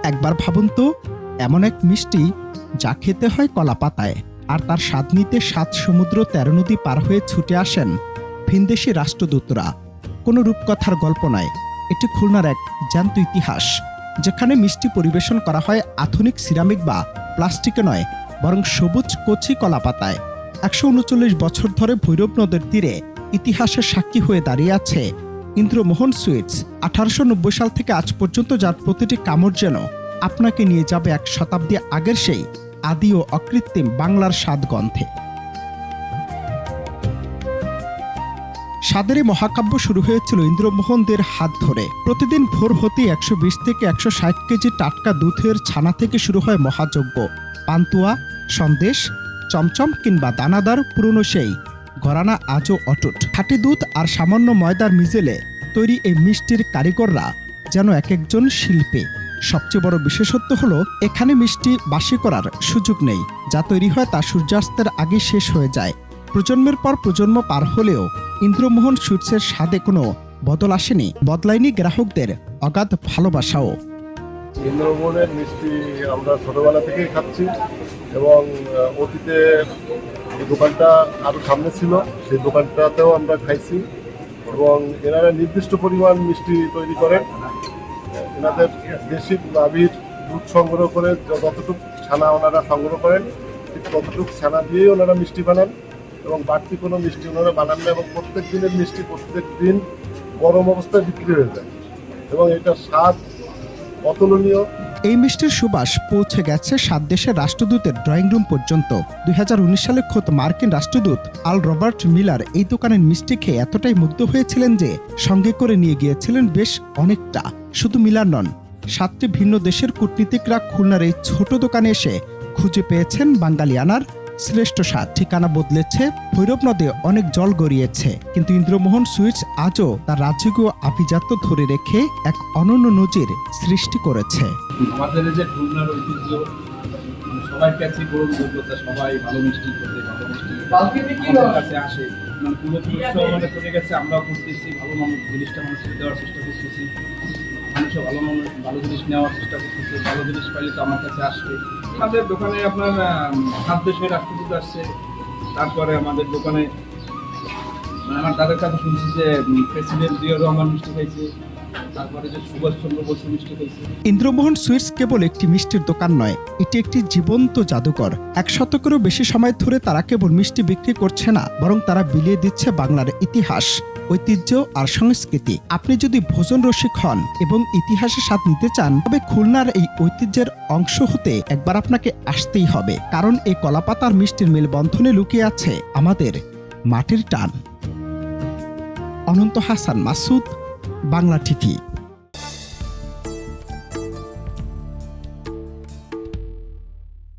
একবার ভাবুন তো, এমন এক মিষ্টি যা খেতে হয় কলা পাতায়, আর তার স্বাদ নিতে ৭ সমুদ্র ১৩ নদী পার হয়ে ছুটে আসেন ভিনদেশি রাষ্ট্রদূতরা। কোনো রূপকথার গল্প নয়, এটি খুলনার এক জ্যান্ত ইতিহাস, যেখানে মিষ্টি পরিবেশন করা হয় আধুনিক সিরামিক বা প্লাস্টিকে নয়, বরং সবুজ কচি কলা পাতায়। ১৩৯ বছর ধরে ভৈরব নদের তীরে ইতিহাসের সাক্ষী হয়ে দাঁড়িয়ে আছে ইন্দ্রমোহন সুইটস। ১৮৯০ সাল থেকে আজ পর্যন্ত যার প্রতিটি কামড় যেন আপনাকে নিয়ে যাবে ১ শতাব্দী আগের সেই আদি ও অকৃত্রিম বাংলার স্বাদ গন্ধে। স্বাদের এই মহাকাব্য শুরু হয়েছিল ইন্দ্রমোহনদের হাত ধরে। প্রতিদিন ভোর হতেই ১২০ থেকে ১৬০ কেজি টাটকা দুধের ছানা থেকে শুরু হয় মহাযজ্ঞ। পান্তুয়া, সন্দেশ, চমচম কিংবা দানাদার পুরনো সেই ঘরানা আজও অটুট। খাঁটি দুধ আর সামান্য ময়দার মিজেলে তৈরি এই মিষ্টির কারিগররা যেন এক একজন শিল্পী। সবচেয়ে বড় বিশেষত্ব হলো এখানে মিষ্টি বাসি করার সুযোগ নেই। যা তৈরি হয় তা সূর্যাস্তের আগে শেষ হয়ে যায়। প্রজন্মের পর প্রজন্ম পার হলেও ইন্দ্রমোহন সুইটসের স্বাদে কোনো বদল আসেনি, বদলায়নি গ্রাহকদের অগাধ ভালোবাসাও। ইন্দ্রমোহনের মিষ্টি আমরা ছোটবেলা থেকেই খাচ্ছি এবং অতীতে এই দোকানটা আরও সামনে ছিল, সেই দোকানটাতেও আমরা খাইছি এবং এনারা নির্দিষ্ট পরিমাণ মিষ্টি তৈরি করেন। এনাদের দেশি গাভীর দুধ সংগ্রহ করে যতটুকু ছানা ওনারা সংগ্রহ করেন ঠিক ততটুকু ছানা দিয়েই ওনারা মিষ্টি বানান এবং বাড়তি কোনো মিষ্টি ওনারা বানান না এবং প্রত্যেক দিনের মিষ্টি প্রত্যেক দিন গরম অবস্থায় বিক্রি হয়ে যায় এবং এটার স্বাদ অতুলনীয়। এই মিষ্টির সুবাস পৌঁছে গেছে ৭ দেশের রাষ্ট্রদূতের ড্রয়িং রুম পর্যন্ত। ২০১৯ সালে খোদ মার্কিন রাষ্ট্রদূত আল রবার্ট মিলার এই দোকানের মিষ্টি খেয়ে এতটাই মুগ্ধ হয়েছিলেন যে সঙ্গে করে নিয়ে গিয়েছিলেন বেশ অনেকটা। শুধু মিলার নন, ৭টি ভিন্ন দেশের কূটনীতিকরা খুলনার এই ছোট দোকানে এসে খুঁজে পেয়েছেন বাঙালিয়ানার শ্রেষ্ঠ স্বাদ। ঠিকানা বদলেছে, ভৈরব নদে অনেক জল গড়িয়েছে, কিন্তু ইন্দ্রমোহন সুইটস আজও তার রাজকীয় আভিজাত্য ধরে রেখে এক অনন্য নজির সৃষ্টি করেছে। আমাদের যে খুলনার ঐতিহ্য, সবার কাছে বড় যোগ্যতা, সবাই ভালো মিষ্টি খেতে, ভালো মিষ্টি আমাদের কাছে আসে। মানে পূর্বপুরুষরাও আমাদের করে গেছে, আমরাও করতেছি, ভালো মানুষ জিনিসটা মানুষকে দেওয়ার চেষ্টা করতেছি, মানুষও ভালো জিনিস নেওয়ার চেষ্টা করতেছে। ভালো জিনিস পাইলে তো আমার কাছে আসবে। আমাদের দোকানে আপনার ৭ দেশের রাষ্ট্রদূত আসছে, তারপরে আমাদের দোকানে আমার তাদের কাছে শুনছি যে প্রেসিডেন্ট জিয়া রহমান মিষ্টি খাইছে, তারপরে যে সুভাষচন্দ্র বসু মিষ্টি খাইছে। ইন্দ্রমোহন সুইটস কেবল একটি মিষ্টির দোকান নয়, এটি একটি জীবন্ত জাদুঘর। ১ শতকেরও বেশি সময় ধরে তারা কেবল মিষ্টি বিক্রি করছে না, বরং তারা বিলিয়ে দিচ্ছে বাংলার ইতিহাস, ঐতিহ্য আর সংস্কৃতি। আপনি যদি ভোজন রসিক হন এবং ইতিহাসের স্বাদ নিতে চান, তবে খুলনার এই ঐতিহ্যের অংশ হতে একবার আপনাকে আসতেই হবে, কারণ এই কলাপাতার মিষ্টির মেলবন্ধনে লুকিয়ে আছে আমাদের মাটির টান। অনন্ত হাসান মাসুদ, বাংলা টিভি।